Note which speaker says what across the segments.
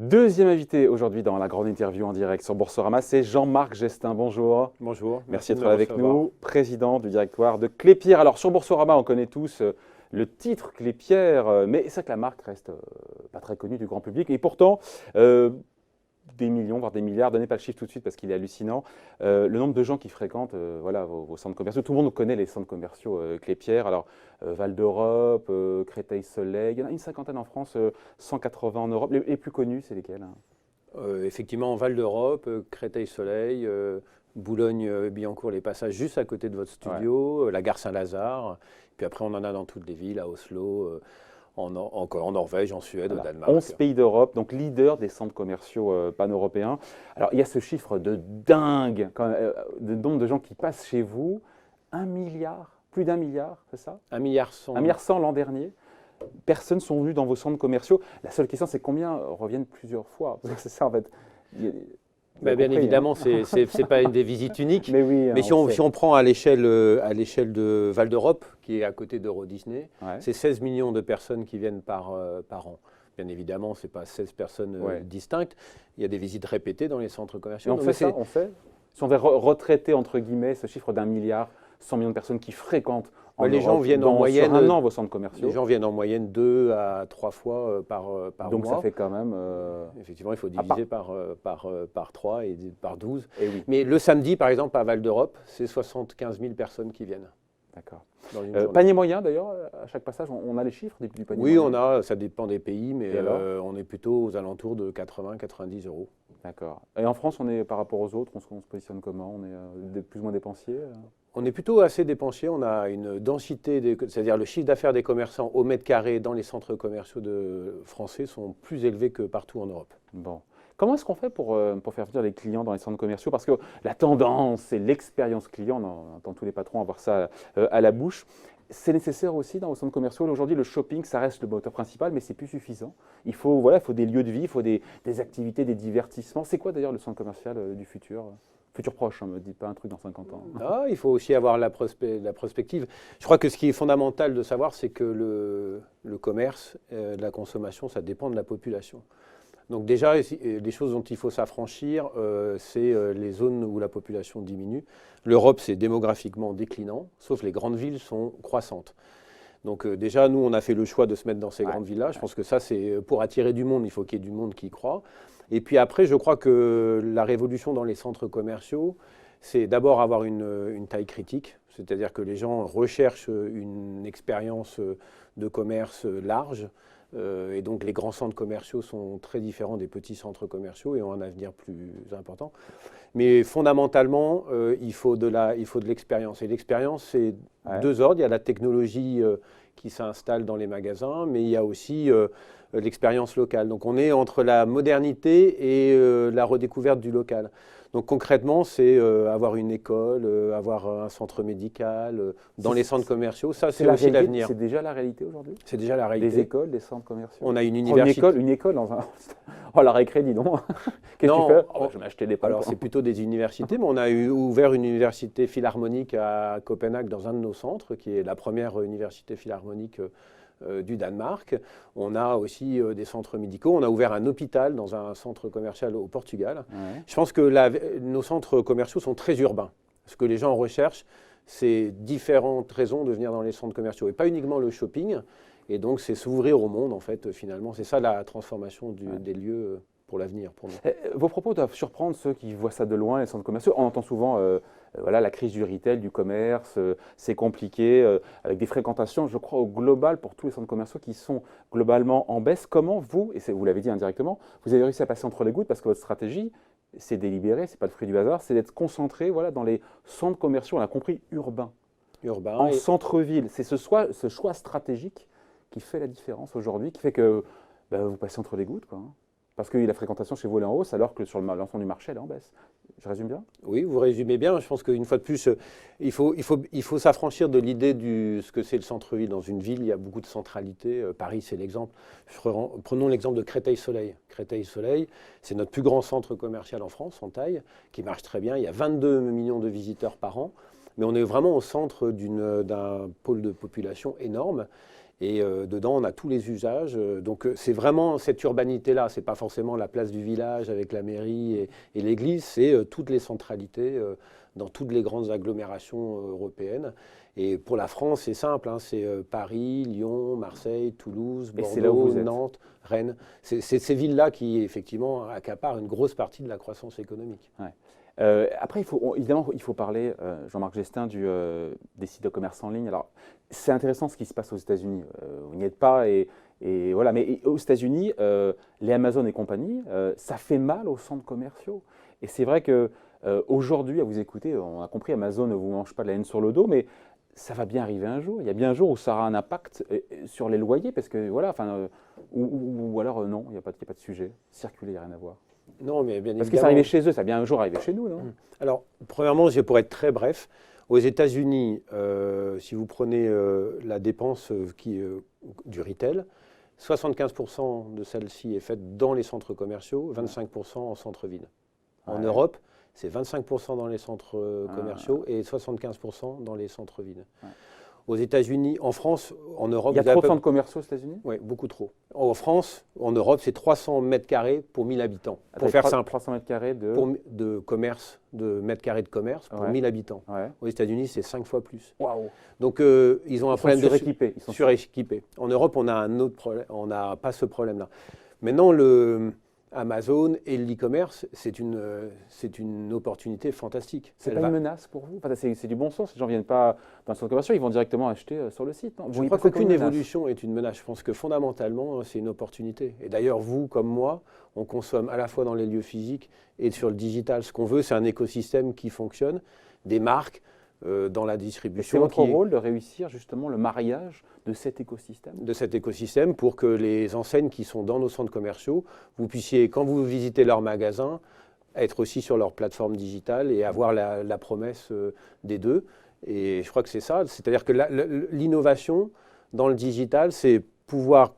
Speaker 1: Deuxième invité aujourd'hui dans la grande interview en direct sur Boursorama, c'est Jean-Marc Gestin. Bonjour.
Speaker 2: Bonjour.
Speaker 1: Merci d'être avec nous, président du directoire de Klépierre. Alors sur Boursorama, on connaît tous le titre Klépierre, mais c'est vrai que la marque reste pas très connue du grand public. Et pourtant, des millions, voire des milliards, donnez pas le chiffre tout de suite parce qu'il est hallucinant, le nombre de gens qui fréquentent vos centres commerciaux. Tout le monde connaît les centres commerciaux Klépierre. Alors, Val d'Europe, Créteil-Soleil, il y en a une cinquantaine en France, 180 en Europe. Les plus connus, c'est lesquels
Speaker 2: Effectivement, Val d'Europe, Créteil-Soleil, Boulogne-Billancourt, les passages juste à côté de votre studio, la gare Saint-Lazare. Puis après, on en a dans toutes les villes, à Oslo, en Norvège, en Suède, au Danemark.
Speaker 1: 11 pays d'Europe, donc leader des centres commerciaux pan-européens. Alors, il y a ce chiffre de dingue, de nombre de gens qui passent chez vous. 1 milliard, plus d'1 milliard, c'est ça
Speaker 2: 1 milliard 100.
Speaker 1: 1 milliard 100 l'an dernier. Personnes sont venues dans vos centres commerciaux. La seule question, c'est combien reviennent plusieurs fois? C'est ça, en fait.
Speaker 2: Bien évidemment, ce n'est pas une des visites uniques.
Speaker 1: Mais oui,
Speaker 2: mais si on prend à l'échelle de Val d'Europe, qui est à côté d'Euro Disney, c'est 16 millions de personnes qui viennent par an. Bien évidemment, ce n'est pas 16 personnes distinctes. Il y a des visites répétées dans les centres commerciaux.
Speaker 1: On fait. Si on veut retraiter, entre guillemets, ce chiffre d'1 milliard, 100 millions de personnes qui fréquentent
Speaker 2: les gens viennent en moyenne,
Speaker 1: sur un an vos centres commerciaux.
Speaker 2: Les gens viennent en moyenne 2 à 3 fois par mois.
Speaker 1: Donc ça fait quand même...
Speaker 2: Effectivement, il faut diviser par 3 et par 12.
Speaker 1: Et oui.
Speaker 2: Mais le samedi, par exemple, à Val d'Europe, c'est 75 000 personnes qui viennent.
Speaker 1: D'accord. Panier moyen, d'ailleurs, à chaque passage, on a les chiffres du panier moyen?
Speaker 2: Oui, on a, ça dépend des pays, mais on est plutôt aux alentours de 80-90 euros.
Speaker 1: D'accord. Et en France, par rapport aux autres, on se positionne comment? On est plus ou moins dépensier?
Speaker 2: On est plutôt assez dépensier. On a une densité, c'est-à-dire le chiffre d'affaires des commerçants au mètre carré dans les centres commerciaux français sont plus élevés que partout en Europe.
Speaker 1: Bon. Comment est-ce qu'on fait pour faire venir les clients dans les centres commerciaux? Parce que la tendance, c'est l'expérience client. On entend tous les patrons avoir ça à la bouche. C'est nécessaire aussi dans vos centres commerciaux. Aujourd'hui, le shopping, ça reste le moteur principal, mais c'est plus suffisant. Il faut des lieux de vie, il faut des activités, des divertissements. C'est quoi d'ailleurs le centre commercial du futur? Futur proche, ne me dites pas un truc dans 50 ans.
Speaker 2: Il faut aussi avoir la prospective. Je crois que ce qui est fondamental de savoir, c'est que le commerce, la consommation, ça dépend de la population. Donc déjà, les choses dont il faut s'affranchir, c'est les zones où la population diminue. L'Europe, c'est démographiquement déclinant, sauf les grandes villes sont croissantes. Donc déjà, nous, on a fait le choix de se mettre dans ces grandes villes-là. Je pense que ça, c'est pour attirer du monde, il faut qu'il y ait du monde qui y croit. Et puis après, je crois que la révolution dans les centres commerciaux, c'est d'abord avoir une taille critique, c'est-à-dire que les gens recherchent une expérience de commerce large. Et donc les grands centres commerciaux sont très différents des petits centres commerciaux et ont un avenir plus important. Mais fondamentalement, il faut de l'expérience. Et l'expérience, c'est deux ordres. Il y a la technologie qui s'installe dans les magasins, mais il y a aussi l'expérience locale. Donc on est entre la modernité et la redécouverte du local. Donc concrètement, c'est avoir une école, avoir un centre médical, dans les centres commerciaux. Ça, c'est aussi l'avenir.
Speaker 1: C'est déjà la réalité aujourd'hui?
Speaker 2: C'est déjà la réalité.
Speaker 1: Des écoles, des centres commerciaux?
Speaker 2: On a une université.
Speaker 1: Une école dans un... Oh, la récré, dis donc. Qu'est-ce que tu fais? Je vais acheter des pâtes.
Speaker 2: Alors, c'est plutôt des universités, mais on a ouvert une université philharmonique à Copenhague dans un de nos centres, qui est la première université philharmonique du Danemark. On a aussi des centres médicaux. On a ouvert un hôpital dans un centre commercial au Portugal. Ouais. Je pense que nos centres commerciaux sont très urbains. Ce que les gens recherchent, c'est différentes raisons de venir dans les centres commerciaux et pas uniquement le shopping. Et donc, c'est s'ouvrir au monde, en fait, finalement. C'est ça la transformation des lieux pour l'avenir, pour nous.
Speaker 1: Vos propos doivent surprendre ceux qui voient ça de loin, les centres commerciaux. On entend souvent la crise du retail, du commerce, c'est compliqué, avec des fréquentations, je crois, au global pour tous les centres commerciaux qui sont globalement en baisse. Comment vous, et vous l'avez dit indirectement, vous avez réussi à passer entre les gouttes parce que votre stratégie, c'est délibéré, c'est pas le fruit du hasard, c'est d'être concentré dans les centres commerciaux, on a compris, urbains. En centre-ville. C'est ce choix stratégique qui fait la différence aujourd'hui, qui fait que vous passez entre les gouttes, quoi. Parce que la fréquentation chez vous est en hausse, alors que sur l'ensemble du marché, elle est en baisse. Je résume bien?
Speaker 2: Oui, vous résumez bien. Je pense qu'une fois de plus, il faut s'affranchir de l'idée de ce que c'est le centre-ville. Dans une ville, il y a beaucoup de centralité. Paris, c'est l'exemple. Prenons l'exemple de Créteil-Soleil. Créteil-Soleil, c'est notre plus grand centre commercial en France, en taille, qui marche très bien. Il y a 22 millions de visiteurs par an. Mais on est vraiment au centre d'un pôle de population énorme. Et dedans, on a tous les usages. Donc, c'est vraiment cette urbanité-là. Ce n'est pas forcément la place du village avec la mairie et l'église. C'est toutes les centralités dans toutes les grandes agglomérations européennes. Et pour la France, c'est simple. C'est Paris, Lyon, Marseille, Toulouse, Bordeaux, Nantes, Rennes. C'est ces villes-là qui, effectivement, accaparent une grosse partie de la croissance économique.
Speaker 1: Ouais. Après, évidemment, il faut parler, Jean-Marc Gestin, des sites de commerce en ligne. Alors, c'est intéressant ce qui se passe aux États-Unis. Vous n'y êtes pas, et voilà. Mais aux États-Unis, les Amazon et compagnie, ça fait mal aux centres commerciaux. Et c'est vrai que aujourd'hui, à vous écouter, on a compris, Amazon ne vous mange pas de la haine sur le dos, mais ça va bien arriver un jour. Il y a bien un jour où ça aura un impact sur les loyers, parce que voilà, ou alors non, il n'y a pas de sujet. Circuler, il n'y a rien à voir.
Speaker 2: Non, mais bien
Speaker 1: Parce que ça arrivait chez eux, ça va bien un jour arriver chez nous, non?
Speaker 2: Alors, premièrement, pour être très bref, aux États-Unis, si vous prenez la dépense du retail, 75% de celle-ci est faite dans les centres commerciaux, 25% en centre-ville. En Europe, c'est 25% dans les centres commerciaux et 75% dans les centres-villes. Ouais. Aux États-Unis, en France, en Europe...
Speaker 1: Il y a trop de centres commerciaux aux États-Unis?
Speaker 2: Oui, beaucoup trop. En France, en Europe, c'est 300 mètres carrés pour 1000 habitants. Pour faire simple.
Speaker 1: 300 mètres carrés
Speaker 2: de commerce, de mètres carrés de commerce pour 1000 habitants. Ouais. Aux États-Unis, c'est 5 fois plus.
Speaker 1: Waouh.
Speaker 2: Donc, ils ont un problème
Speaker 1: suréquipés.
Speaker 2: Ils sont suréquipés. En Europe, on a un autre problème. On n'a pas ce problème-là. Maintenant, Amazon et l'e-commerce, c'est une opportunité fantastique.
Speaker 1: C'est pas une menace pour vous? Enfin, c'est du bon sens. Les gens ne viennent pas dans le centre commercial, ils vont directement acheter sur le site. Non?
Speaker 2: Je crois qu'aucune évolution est une menace. Je pense que fondamentalement, c'est une opportunité. Et d'ailleurs, vous comme moi, on consomme à la fois dans les lieux physiques et sur le digital. Ce qu'on veut, c'est un écosystème qui fonctionne, des marques, dans la distribution.
Speaker 1: C'est votre rôle de réussir justement le mariage de cet écosystème?
Speaker 2: De cet écosystème pour que les enseignes qui sont dans nos centres commerciaux, vous puissiez, quand vous visitez leur magasin, être aussi sur leur plateforme digitale et avoir la promesse des deux. Et je crois que c'est ça. C'est-à-dire que l'innovation dans le digital, c'est pouvoir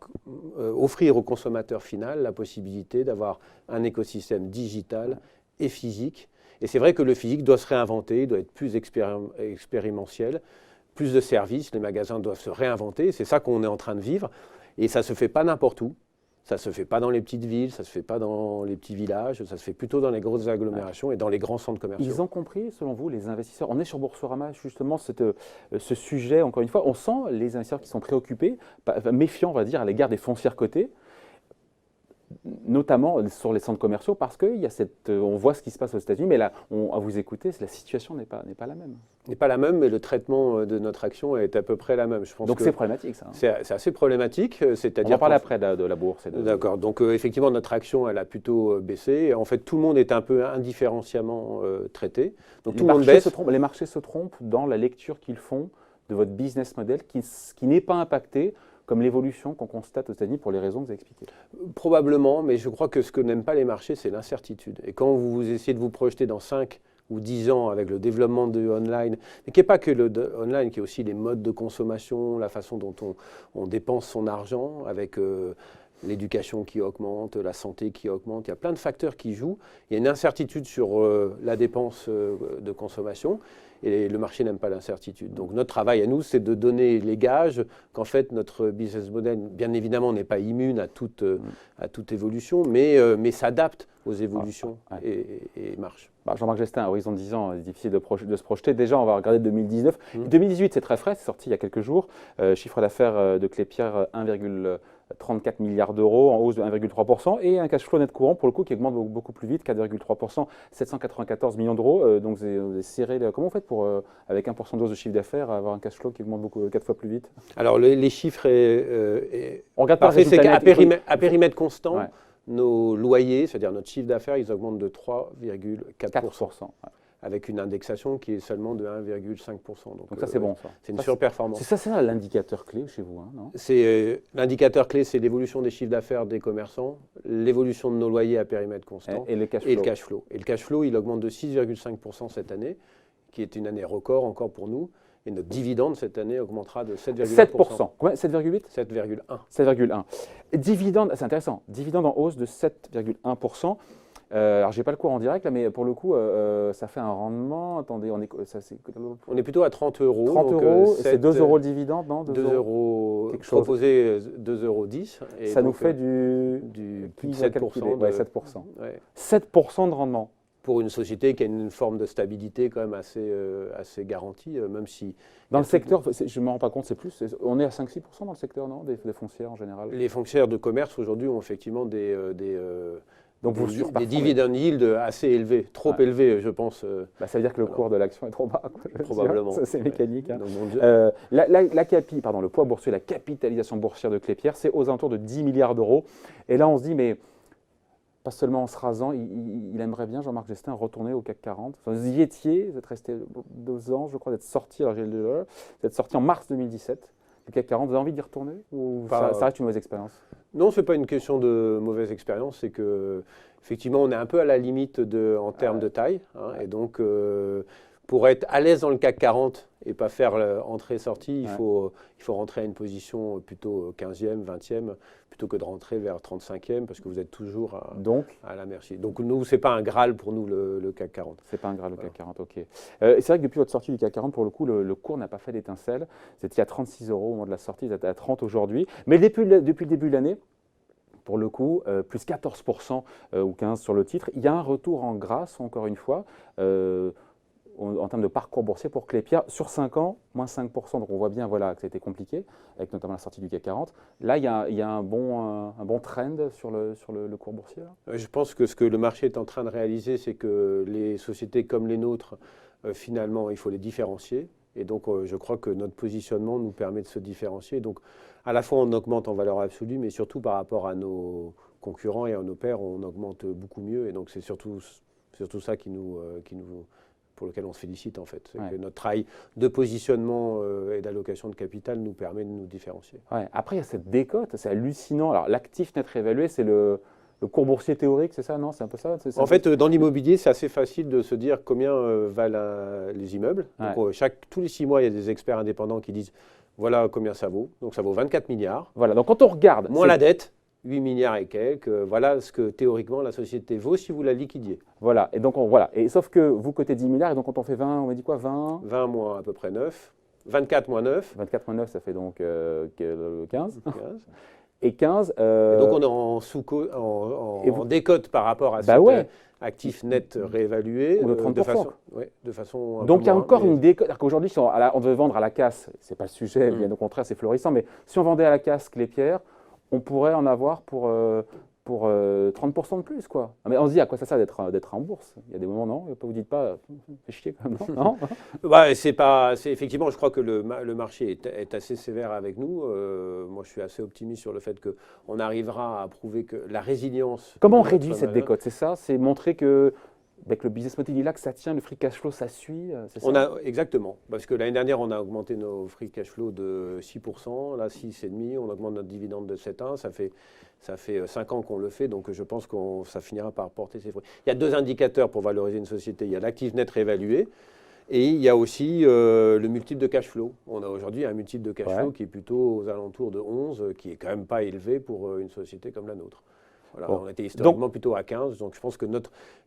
Speaker 2: offrir au consommateur final la possibilité d'avoir un écosystème digital et physique. Et c'est vrai que le physique doit se réinventer, doit être plus expérimentiel, plus de services, les magasins doivent se réinventer, c'est ça qu'on est en train de vivre. Et ça ne se fait pas n'importe où, ça ne se fait pas dans les petites villes, ça ne se fait pas dans les petits villages, ça se fait plutôt dans les grosses agglomérations et dans les grands centres commerciaux.
Speaker 1: Ils ont compris, selon vous, les investisseurs? On est sur Boursorama, justement, ce sujet, encore une fois, on sent les investisseurs qui sont préoccupés, méfiants, on va dire, à l'égard des foncières cotées, notamment sur les centres commerciaux, parce qu'il y a on voit ce qui se passe aux États-Unis, mais là, à vous écouter, la situation n'est pas la même.
Speaker 2: N'est pas la même, mais le traitement de notre action est à peu près la même. Je pense.
Speaker 1: Donc c'est problématique, ça.
Speaker 2: C'est assez problématique.
Speaker 1: On en parle après de la bourse.
Speaker 2: D'accord. Donc effectivement, notre action, elle a plutôt baissé. En fait, tout le monde est un peu indifférenciamment traité. Donc tout le monde baisse.
Speaker 1: Les marchés se trompent dans la lecture qu'ils font de votre business model, qui n'est pas impacté comme l'évolution qu'on constate aux États-Unis pour les raisons que vous avez expliquées?
Speaker 2: Probablement, mais je crois que ce que n'aiment pas les marchés, c'est l'incertitude. Et quand vous essayez de vous projeter dans 5 ou 10 ans avec le développement de online, mais qui n'est pas que le online, qui est aussi les modes de consommation, la façon dont on dépense son argent, avec l'éducation qui augmente, la santé qui augmente, il y a plein de facteurs qui jouent. Il y a une incertitude sur la dépense de consommation. Et le marché n'aime pas l'incertitude. Donc notre travail à nous, c'est de donner les gages qu'en fait notre business model, bien évidemment, n'est pas immune à toute évolution, mais s'adapte aux évolutions et marche.
Speaker 1: Jean-Marc Gestin, à horizon de 10 ans, c'est difficile de se projeter. Déjà, on va regarder 2019. 2018, c'est très frais, c'est sorti il y a quelques jours. Chiffre d'affaires de Klépierre, 1,34 milliard d'euros, en hausse de 1,3%, et un cash flow net courant, pour le coup, qui augmente beaucoup plus vite, 4,3%, 794 millions d'euros. Donc, c'est serré. Comment vous faites pour, avec 1% de hausse de chiffre d'affaires, avoir un cash flow qui augmente 4 fois plus vite?
Speaker 2: Alors, les chiffres,
Speaker 1: on regarde pas
Speaker 2: c'est qu'à périmètre constant, nos loyers, c'est-à-dire notre chiffre d'affaires, ils augmentent de 3,4%. Avec une indexation qui est seulement de 1,5%. Donc
Speaker 1: ça, c'est bon, ça.
Speaker 2: C'est une surperformance.
Speaker 1: C'est ça l'indicateur clé chez vous, hein, non?
Speaker 2: L'indicateur clé, c'est l'évolution des chiffres d'affaires des commerçants, l'évolution de nos loyers à périmètre constant
Speaker 1: et le cash flow.
Speaker 2: Et le cash flow, il augmente de 6,5% cette année, qui est une année record encore pour nous. Et notre dividende cette année augmentera de 7,1%.
Speaker 1: 7%. Combien? 7,8?
Speaker 2: 7,1.
Speaker 1: 7,1. Dividende, c'est intéressant. Dividende en hausse de 7,1%. Alors, j'ai pas le cours en direct, là, mais pour le coup, ça fait un rendement. Attendez,
Speaker 2: On est plutôt à 30 euros.
Speaker 1: 30
Speaker 2: donc,
Speaker 1: euros, c'est 2 euros le dividende, non?
Speaker 2: 2 euros
Speaker 1: quelque chose.
Speaker 2: proposé, 2,10 €.
Speaker 1: Ça nous fait
Speaker 2: plus de 7%.
Speaker 1: Ouais, 7%.
Speaker 2: Ouais.
Speaker 1: 7% de rendement.
Speaker 2: Pour une société qui a une forme de stabilité quand même assez garantie, même si...
Speaker 1: Dans le secteur, je ne me rends pas compte, c'est plus. On est à 5-6% dans le secteur, non, des foncières en général.
Speaker 2: Les foncières de commerce aujourd'hui ont effectivement des dividend yield assez élevés, trop élevés, je pense.
Speaker 1: Ça veut dire que le cours de l'action est trop bas.
Speaker 2: Probablement.
Speaker 1: Ça, c'est mécanique. Hein.
Speaker 2: Donc,
Speaker 1: le poids boursier, la capitalisation boursière de Klépierre, c'est aux alentours de 10 milliards d'euros. Et là, on se dit, mais pas seulement en se rasant, il aimerait bien, Jean-Marc Jestin, retourner au CAC 40. Enfin, vous y étiez, vous êtes resté 2 ans, je crois, d'être sorti, alors vous êtes sorti en mars 2017 du CAC 40. Vous avez envie d'y retourner ou ça reste une mauvaise expérience?
Speaker 2: Non, ce n'est pas une question de mauvaise expérience, c'est que effectivement, on est un peu à la limite en termes de taille. Hein, et donc, pour être à l'aise dans le CAC 40 et pas faire entrée-sortie, il faut rentrer à une position plutôt 15e, 20e, plutôt que de rentrer vers 35e, parce que vous êtes toujours à la merci. Donc, nous, ce n'est pas un Graal pour nous, le CAC 40.
Speaker 1: Ce n'est pas un Graal, le CAC 40, ok. C'est vrai que depuis votre sortie du CAC 40, pour le coup, le cours n'a pas fait d'étincelle. Vous étiez à 36 euros au moment de la sortie, vous êtes à 30 aujourd'hui. Mais depuis le début de l'année, pour le coup, plus 14% ou 15% sur le titre. Il y a un retour en grâce, encore une fois, en termes de parcours boursier pour Klépierre. Sur 5 ans, moins 5%. Donc on voit bien voilà, que ça a été compliqué, avec notamment la sortie du CAC 40. Là, il y a un bon trend sur le cours boursier. Là.
Speaker 2: Je pense que ce que le marché est en train de réaliser, c'est que les sociétés comme les nôtres, finalement, il faut les différencier. Et donc, je crois que notre positionnement nous permet de se différencier. Donc, à la fois, on augmente en valeur absolue, mais surtout par rapport à nos concurrents et à nos pairs, on augmente beaucoup mieux. Et donc, c'est surtout ça pour lequel on se félicite, en fait. C'est que notre travail de positionnement et d'allocation de capital nous permet de nous différencier.
Speaker 1: Ouais. Après, il y a cette décote, c'est hallucinant. Alors, l'actif net réévalué, c'est le cours boursier théorique, c'est ça, non? C'est un peu ça?
Speaker 2: En fait, dans l'immobilier, c'est assez facile de se dire combien valent les immeubles.
Speaker 1: Ouais.
Speaker 2: Donc, tous les 6 mois, il y a des experts indépendants qui disent voilà combien ça vaut. Donc, ça vaut 24 milliards.
Speaker 1: Voilà, donc quand on regarde…
Speaker 2: Moins la dette, 8 milliards et quelques. Voilà ce que théoriquement la société vaut si vous la liquidiez.
Speaker 1: Voilà, et donc voilà. Et sauf que vous cotez 10 milliards, et donc quand on fait 20, on m'a dit quoi, 20
Speaker 2: moins à peu près 9. 24 moins 9.
Speaker 1: 24 moins 9, ça fait donc 15.
Speaker 2: 15.
Speaker 1: Et 15.
Speaker 2: Et donc on est en décote par rapport à actif net réévalué.
Speaker 1: Ou de 30%.
Speaker 2: De façon
Speaker 1: donc il y a encore une décote. Qu'aujourd'hui, si on devait vendre à la casse, ce n'est pas le sujet, bien au contraire, c'est florissant, mais si on vendait à la casse Klépierre, on pourrait en avoir pour 30% de plus, quoi. Mais on se dit, à quoi ça sert d'être en bourse? Il y a des moments, non? Vous ne dites pas, fait chier quand même, non?
Speaker 2: Effectivement, je crois que le marché est assez sévère avec nous. Moi, je suis assez optimiste sur le fait qu'on arrivera à prouver que la résilience…
Speaker 1: Comment on réduit cette décote? C'est ça? C'est montrer que… Avec le business model, il est là, que ça tient, le free cash flow, ça suit, c'est ça?
Speaker 2: Exactement. Parce que l'année dernière, on a augmenté nos free cash flow de 6%, là 6,5%, on augmente notre dividende de 7,1%, ça fait 5 ans qu'on le fait, donc je pense que ça finira par porter ses fruits. Il y a 2 indicateurs pour valoriser une société. Il y a l'actif net réévalué et il y a aussi le multiple de cash flow. On a aujourd'hui un multiple de cash flow qui est plutôt aux alentours de 11, qui est quand même pas élevé pour une société comme la nôtre. Voilà, on était historiquement plutôt à 15, donc je pense que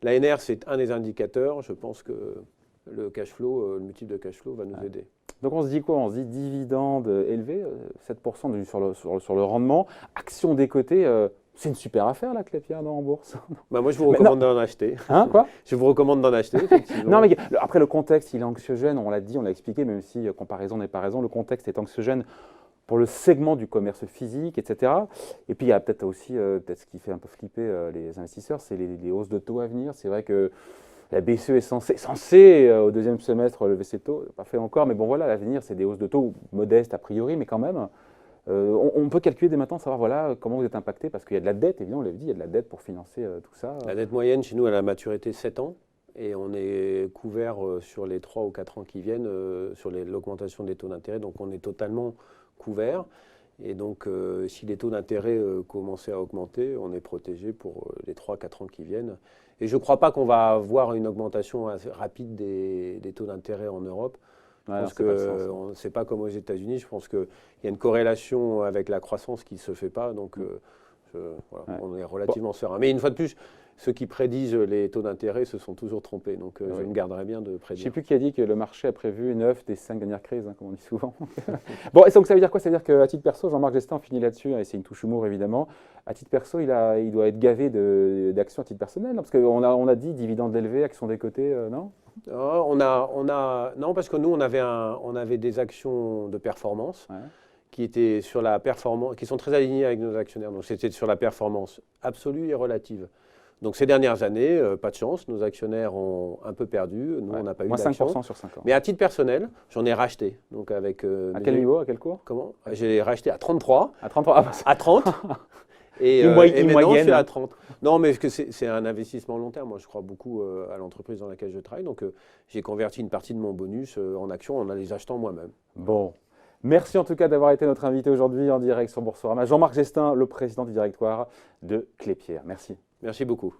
Speaker 2: l'ANR, c'est un des indicateurs. Je pense que le cash flow, le multiple de cash flow va nous aider.
Speaker 1: Donc on se dit quoi? On se dit dividende élevé, 7% sur le rendement. Action décotée, c'est une super affaire, la Klépierre, en bourse.
Speaker 2: Moi, je vous recommande d'en acheter.
Speaker 1: Hein, quoi?
Speaker 2: Je vous recommande d'en acheter, effectivement.
Speaker 1: Non, mais après, le contexte, il est anxiogène, on l'a dit, on l'a expliqué, même si comparaison n'est pas raison, le contexte est anxiogène pour le segment du commerce physique, etc. Et puis, il y a peut-être aussi, ce qui fait un peu flipper les investisseurs, c'est les hausses de taux à venir. C'est vrai que la BCE est censée au deuxième semestre, lever ses taux. Pas fait encore, mais bon, voilà, l'avenir, c'est des hausses de taux modestes a priori, mais quand même. On peut calculer dès maintenant, savoir voilà, comment vous êtes impacté, parce qu'il y a de la dette, évidemment, on l'a dit, il y a de la dette pour financer tout ça.
Speaker 2: La dette moyenne, chez nous, elle a la maturité 7 ans. Et on est couvert sur les 3 ou 4 ans qui viennent, sur l'augmentation des taux d'intérêt. Donc, on est totalement couvert. Et donc, si les taux d'intérêt commençaient à augmenter, on est protégé pour les 3-4 ans qui viennent. Et je ne crois pas qu'on va avoir une augmentation assez rapide des taux d'intérêt en Europe. Je pense que ce n'est pas comme aux États-Unis. Je pense qu'il y a une corrélation avec la croissance qui ne se fait pas. Donc, Voilà,
Speaker 1: Ouais.
Speaker 2: on est relativement serein. Mais une fois de plus, ceux qui prédisent les taux d'intérêt se sont toujours trompés. Donc je me garderai bien de
Speaker 1: Je ne sais
Speaker 2: prédire.
Speaker 1: plus qui a dit que le marché a prévu 9 des 5 dernières crises, hein, comme on dit souvent. Bon, et donc ça veut dire quoi? Ça veut dire qu'à titre perso, Jean-Marc Gestin, on finit là-dessus, hein, et c'est une touche humour évidemment. À titre perso, il doit être gavé d'actions à titre personnel, hein, parce on a dit dividendes élevés, actions décotées, non?
Speaker 2: Ah, non, parce que nous, on avait des actions de performance
Speaker 1: Ouais.
Speaker 2: qui étaient sur la performance, qui sont très alignées avec nos actionnaires. Donc c'était sur la performance absolue et relative. Donc ces dernières années, pas de chance, nos actionnaires ont un peu perdu. Nous, on n'a pas eu
Speaker 1: Moins
Speaker 2: d'action.
Speaker 1: 5% sur 5 ans.
Speaker 2: Mais à titre personnel, j'en ai racheté. Donc avec,
Speaker 1: À quel niveau, à quel cours?
Speaker 2: Comment? J'ai racheté à 33,
Speaker 1: À 33. Ah, bah,
Speaker 2: à 30. Et,
Speaker 1: Une
Speaker 2: et maintenant,
Speaker 1: moyenne.
Speaker 2: je suis à 30. Non, mais c'est un investissement long terme. Moi, je crois beaucoup à l'entreprise dans laquelle je travaille. Donc, j'ai converti une partie de mon bonus en actions en les achetant moi-même.
Speaker 1: bon. Merci en tout cas d'avoir été notre invité aujourd'hui en direct sur Boursorama. Jean-Marc Gestin, le président du directoire de Clépierre. Merci.
Speaker 2: Merci beaucoup.